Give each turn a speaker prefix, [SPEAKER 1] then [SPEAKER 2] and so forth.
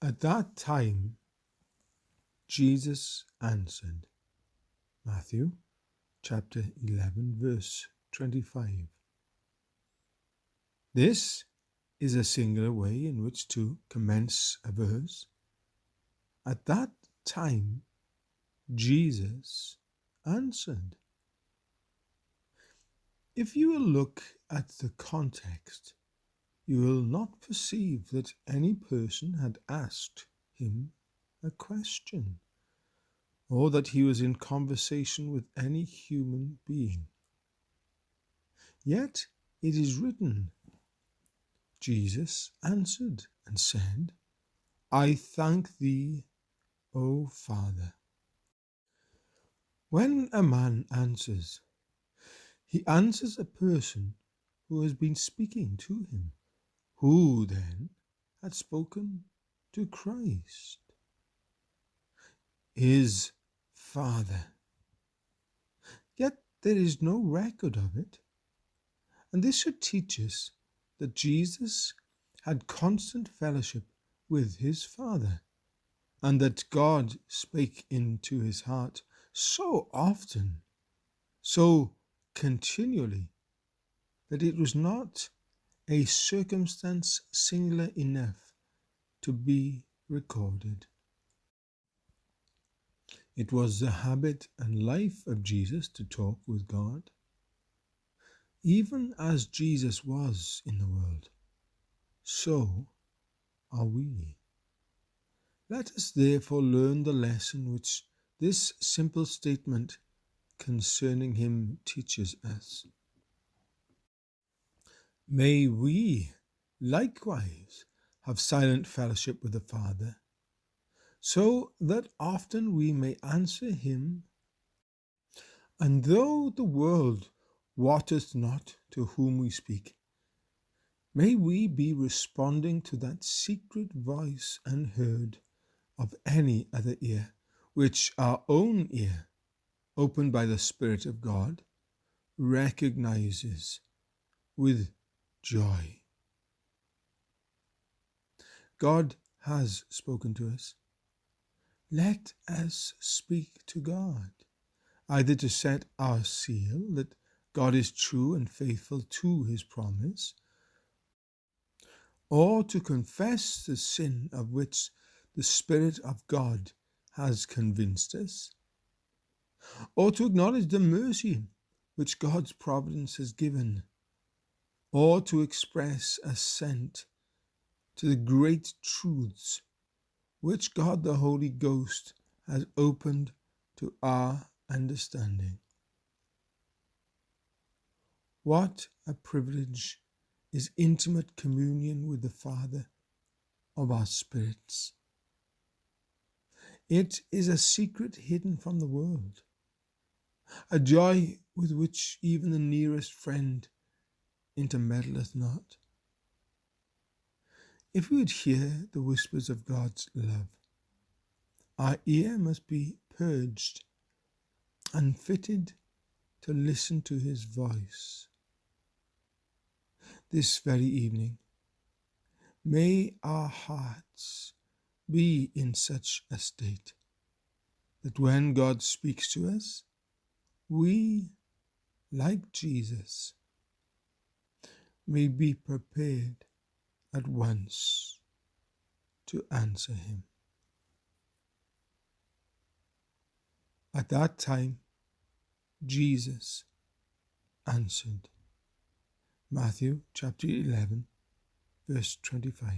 [SPEAKER 1] At that time, Jesus answered. Matthew chapter 11, verse 25. This is a singular way in which to commence a verse. At that time, Jesus answered. If you will look at the context, you will not perceive that any person had asked him a question, or that he was in conversation with any human being. Yet it is written, Jesus answered and said, I thank thee, O Father. When a man answers, he answers a person who has been speaking to him, who then had spoken to Christ, his Father. Yet there is no record of it, and this should teach us that Jesus had constant fellowship with his Father, and that God spake into his heart so often, so continually, that it was not a circumstance singular enough to be recorded. It was the habit and life of Jesus to talk with God. Even as Jesus was in the world, so are we. Let us therefore learn the lesson which this simple statement concerning him teaches us. May we likewise have silent fellowship with the Father, so that often we may answer him, and though the world wotteth not to whom we speak, may we be responding to that secret voice unheard of any other ear, which our own ear, opened by the Spirit of God, recognizes with joy. God has spoken to us. Let us speak to God, either to set our seal that God is true and faithful to his promise, or to confess the sin of which the Spirit of God has convinced us, or to acknowledge the mercy which God's providence has given, or to express assent to the great truths which God the Holy Ghost has opened to our understanding. What a privilege is intimate communion with the Father of our spirits. It is a secret hidden from the world, a joy with which even the nearest friend intermeddleth not. If we would hear the whispers of God's love, our ear must be purged and fitted to listen to his voice. This very evening, may our hearts be in such a state that when God speaks to us, we, like Jesus, may be prepared at once to answer him. At that time, Jesus answered. Matthew chapter 11, verse 25.